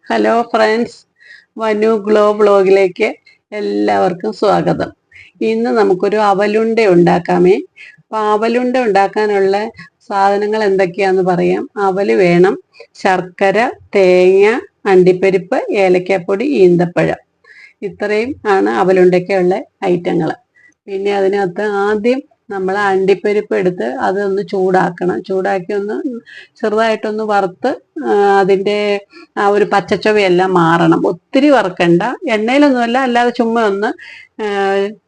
Hello friends, വനു glow ബ്ലോഗിലേക്ക് എല്ലാവർക്കും സ്വാഗതം. ഇന്ന് നമുക്കൊരു അവലുണ്ട ഉണ്ടാക്കാമേ. അപ്പോൾ അവലുണ്ട ഉണ്ടാക്കാനുള്ള സാധനങ്ങൾ എന്തൊക്കെയാന്ന് പറയാം. അവല് വേണം, ശർക്കര, തേങ്ങ, അണ്ടിപ്പരിപ്പ്, ഏലക്കാപ്പൊടി, ഈന്തപ്പഴം. ഇത്രയും ആണ് അവലുണ്ടയ്ക്കുള്ള ഐറ്റങ്ങൾ. പിന്നെ അതിനകത്ത് ആദ്യം നമ്മൾ അണ്ടിപ്പരിപ്പ് എടുത്ത് അതൊന്ന് ചൂടാക്കണം. ചൂടാക്കി ഒന്ന് ചെറുതായിട്ടൊന്ന് വറുത്ത് അതിൻ്റെ ആ ഒരു പച്ചച്ചുവയെല്ലാം മാറണം. ഒത്തിരി വറുക്കണ്ട, എണ്ണയിലൊന്നുമല്ല, അല്ലാതെ ചുമ്മാ ഒന്ന്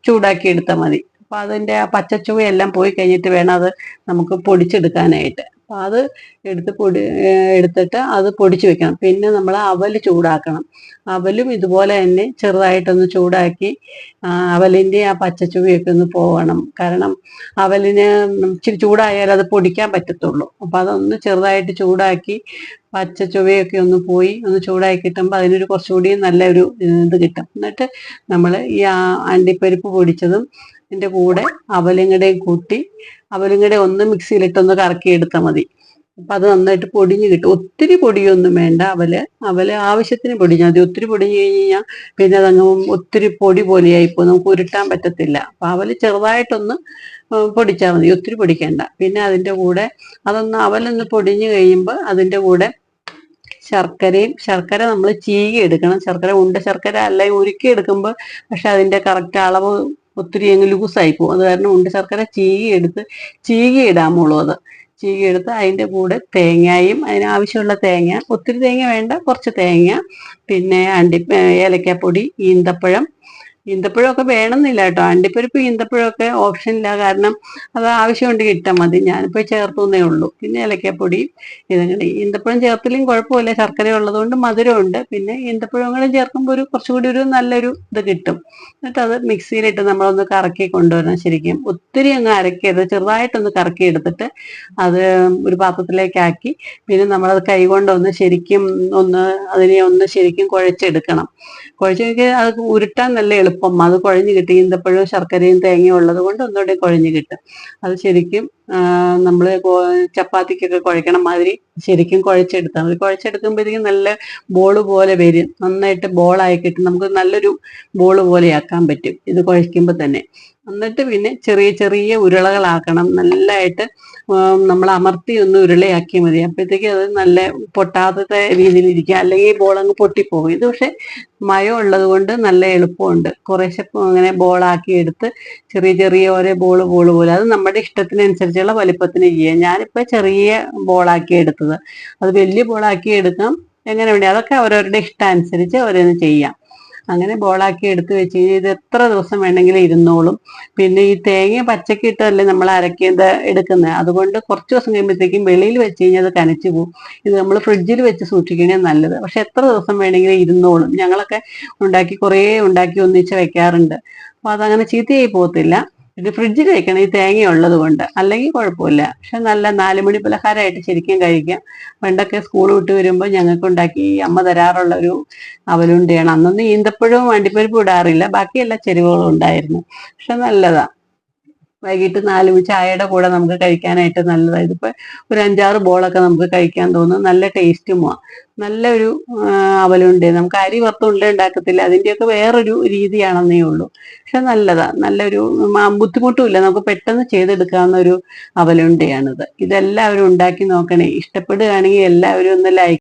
ചൂടാക്കി എടുത്താൽ മതി. അപ്പം അതിൻ്റെ ആ പച്ചച്ചുവയെല്ലാം പോയി കഴിഞ്ഞിട്ട് വേണം അത് നമുക്ക് പൊടിച്ചെടുക്കാനായിട്ട്. അപ്പം അത് എടുത്തിട്ട് അത് പൊടിച്ച് വെക്കണം. പിന്നെ നമ്മൾ അവല് ചൂടാക്കണം. അവലും ഇതുപോലെ തന്നെ ചെറുതായിട്ടൊന്ന് ചൂടാക്കി അവലിൻ്റെ ആ പച്ചച്ചുവയൊക്കെ ഒന്ന് പോകണം. കാരണം അവലിന് ഇച്ചിരി ചൂടായാൽ അത് പൊടിക്കാൻ പറ്റത്തുള്ളൂ. അപ്പം അതൊന്ന് ചെറുതായിട്ട് ചൂടാക്കി പച്ചച്ചുവയൊക്കെ ഒന്ന് പോയി ഒന്ന് ചൂടാക്കി കിട്ടുമ്പോൾ അതിനൊരു കുറച്ചുകൂടി നല്ലൊരു ഇത് കിട്ടും. എന്നിട്ട് നമ്മൾ ഈ അണ്ടിപ്പരിപ്പ് പൊടിച്ചതും ഇതിൻ്റെ കൂടെ അവലിങ്ങടേയും കൂട്ടി അവലിങ്ങടെ ഒന്ന് മിക്സിയിലിട്ടൊന്ന് കറക്കി എടുത്താൽ മതി. അപ്പം അത് നന്നായിട്ട് പൊടിഞ്ഞ് കിട്ടും. ഒത്തിരി പൊടിയൊന്നും വേണ്ട. അവല് ആവശ്യത്തിന് പൊടിഞ്ഞാൽ മതി. ഒത്തിരി പൊടിഞ്ഞ് കഴിഞ്ഞാൽ പിന്നെ അതങ്ങ് ഒത്തിരി പൊടി പോലെയായിപ്പോൾ നമുക്ക് ഉരുട്ടാൻ പറ്റത്തില്ല. അപ്പം അവല് ചെറുതായിട്ടൊന്ന് പൊടിച്ചാൽ മതി, ഒത്തിരി പൊടിക്കണ്ട. പിന്നെ അതിൻ്റെ കൂടെ അവലൊന്ന് പൊടിഞ്ഞ് കഴിയുമ്പോൾ അതിൻ്റെ കൂടെ ശർക്കര നമ്മൾ ചീകി എടുക്കണം. ശർക്കര അല്ല, ഉരുക്കി എടുക്കുമ്പോൾ പക്ഷെ അതിൻ്റെ കറക്റ്റ് അളവ് ഒത്തിരി അങ്ങ് ലൂസായി പോകും. അത് കാരണം ശർക്കര ചീകി ഇടാമുള്ളൂ. അത് ചീകി എടുത്ത് അതിൻ്റെ കൂടെ തേങ്ങയും, അതിനാവശ്യമുള്ള തേങ്ങ, ഒത്തിരി തേങ്ങ വേണ്ട, കുറച്ച് തേങ്ങ, പിന്നെ ഏലക്കാപ്പൊടി, ഈന്തപ്പഴമൊക്കെ വേണമെന്നില്ല കേട്ടോ. അണ്ടിപ്പരിപ്പ് ഈന്തപ്പഴമൊക്കെ ഓപ്ഷനില്ല, കാരണം അത് ആവശ്യമുണ്ടെങ്കിൽ ഇട്ടാൽ മതി. ഞാനിപ്പോൾ ചേർത്തുന്നേ ഉള്ളൂ. പിന്നെ ഏലക്കാപ്പൊടി, ഈന്തപ്പഴം ചേർത്തില്ലെങ്കിൽ കുഴപ്പമില്ല, ശർക്കര ഉള്ളതുകൊണ്ട് മധുരമുണ്ട്. പിന്നെ ഈന്തപ്പഴം കൂടെ ചേർക്കുമ്പോൾ കുറച്ചുകൂടി ഒരു നല്ലൊരു ഇത് കിട്ടും. എന്നിട്ട് അത് മിക്സിയിലിട്ട് നമ്മളൊന്ന് കറക്കി കൊണ്ടുവരണം. ശരിക്കും ഒത്തിരി അങ്ങ് അരക്കരുത്, ചെറുതായിട്ടൊന്ന് കറക്കി എടുത്തിട്ട് അത് ഒരു പാത്രത്തിലേക്കാക്കി പിന്നെ നമ്മളത് കൈകൊണ്ടൊന്ന് ശരിക്കും അതിനെ ശരിക്കും കുഴച്ചെടുക്കണം. കുഴച്ച് അത് ഉരുട്ടാൻ നല്ല എളുപ്പം. അത് കുഴഞ്ഞു കിട്ടും. ഈന്തപ്പഴവും ശർക്കരയും തേങ്ങയും ഉള്ളത് കൊണ്ട് ഒന്നുകൂടി കുഴഞ്ഞു കിട്ടും. അത് ശരിക്കും നമ്മൾ ചപ്പാത്തിക്കൊക്കെ കുഴക്കണ മാതിരി ശരിക്കും കുഴച്ചെടുത്താൽ മതി. കുഴച്ചെടുക്കുമ്പോഴത്തേക്കും നല്ല ബോള് പോലെ വരും. നന്നായിട്ട് ബോളായി കിട്ടും. നമുക്ക് നല്ലൊരു ബോള് പോലെ ആക്കാൻ പറ്റും ഇത് കുഴയ്ക്കുമ്പോൾ തന്നെ. എന്നിട്ട് പിന്നെ ചെറിയ ചെറിയ ഉരുളകളാക്കണം. നല്ലതായിട്ട് നമ്മൾ അമർത്തി ഒന്ന് ഉരുളയാക്കിയാൽ മതി. അപ്പോഴത്തേക്ക് അത് നല്ല പൊട്ടാത്ത രീതിയിലിരിക്കുക, അല്ലെങ്കിൽ ബോളങ്ങ് പൊട്ടിപ്പോകും. ഇത് പക്ഷെ മയം ഉള്ളത് കൊണ്ട് നല്ല എളുപ്പമുണ്ട്. കുറേശ്ശെ അങ്ങനെ ബോളാക്കി എടുത്ത് ചെറിയ ചെറിയ ഓരോ ബോള് പോലെ അത് നമ്മുടെ ഇഷ്ടത്തിനനുസരിച്ചുള്ള വലിപ്പത്തിന് ചെയ്യാം. ഞാനിപ്പോൾ ചെറിയ ബോളാക്കി എടുത്തത്. അത് വലിയ ബോളാക്കി എടുക്കാം, എങ്ങനെ വേണ്ടി അതൊക്കെ അവരവരുടെ ഇഷ്ടമനുസരിച്ച് ഓരോന്ന് ചെയ്യാം. അങ്ങനെ ബോളാക്കി എടുത്ത് വെച്ച് കഴിഞ്ഞാൽ ഇത് എത്ര ദിവസം വേണമെങ്കിലും ഇരുന്നോളും. പിന്നെ ഈ തേങ്ങ പച്ചക്ക് ഇട്ടല്ലേ നമ്മൾ എടുക്കുന്നത്, അതുകൊണ്ട് കുറച്ച് ദിവസം കഴിയുമ്പോഴത്തേക്കും വെളിയിൽ വെച്ച് കഴിഞ്ഞാൽ അത് കനച്ചു പോകും. ഇത് നമ്മൾ ഫ്രിഡ്ജിൽ വെച്ച് സൂക്ഷിക്കണേ നല്ലത്. പക്ഷെ എത്ര ദിവസം വേണമെങ്കിലും ഇരുന്നോളും. ഞങ്ങളൊക്കെ കുറേ ഉണ്ടാക്കി ഒന്നിച്ച് വെക്കാറുണ്ട്. അപ്പോൾ അതങ്ങനെ ചീത്തയായി പോകത്തില്ല. ഇത് ഫ്രിഡ്ജിൽ വെക്കണം, ഈ തേങ്ങ ഉള്ളത് കൊണ്ട്. അല്ലെങ്കിൽ കുഴപ്പമില്ല. പക്ഷെ നല്ല 4 മണി പലഹാരമായിട്ട് ശരിക്കും കഴിക്കാം. പണ്ടൊക്കെ സ്കൂൾ വിട്ട് വരുമ്പോൾ ഞങ്ങൾക്ക് ഉണ്ടാക്കി അമ്മ തരാറുള്ള ഒരു അവലുണ്ടയാണ്. അന്നൊന്നും ഈന്തപ്പഴവും അണ്ടിപ്പരിപ്പും ഇടാറില്ല, ബാക്കി എല്ലാ ചേരുവകളും ഉണ്ടായിരുന്നു. പക്ഷെ നല്ലതാ. വൈകിട്ട് 4 ചായയുടെ കൂടെ നമുക്ക് കഴിക്കാനായിട്ട് നല്ലതാണ്. ഇതിപ്പോൾ ഒരു 5-6 ബോളൊക്കെ നമുക്ക് കഴിക്കാൻ തോന്നും. നല്ല ടേസ്റ്റുമാണ്. നല്ലൊരു അവലുണ്ട്. നമുക്ക് അരി വറുത്ത ഉണ്ട ഉണ്ടാക്കത്തില്ല, അതിൻ്റെയൊക്കെ വേറൊരു രീതിയാണെന്നേ ഉള്ളൂ. പക്ഷെ നല്ലതാ. നല്ലൊരു ബുദ്ധിമുട്ടുമില്ല, നമുക്ക് പെട്ടെന്ന് ചെയ്തെടുക്കാവുന്ന ഒരു അവലുണ്ടയാണിത്. ഇതെല്ലാവരും ഉണ്ടാക്കി നോക്കണേ. ഇഷ്ടപ്പെടുകയാണെങ്കിൽ എല്ലാവരും ഒന്ന് ലൈക്ക്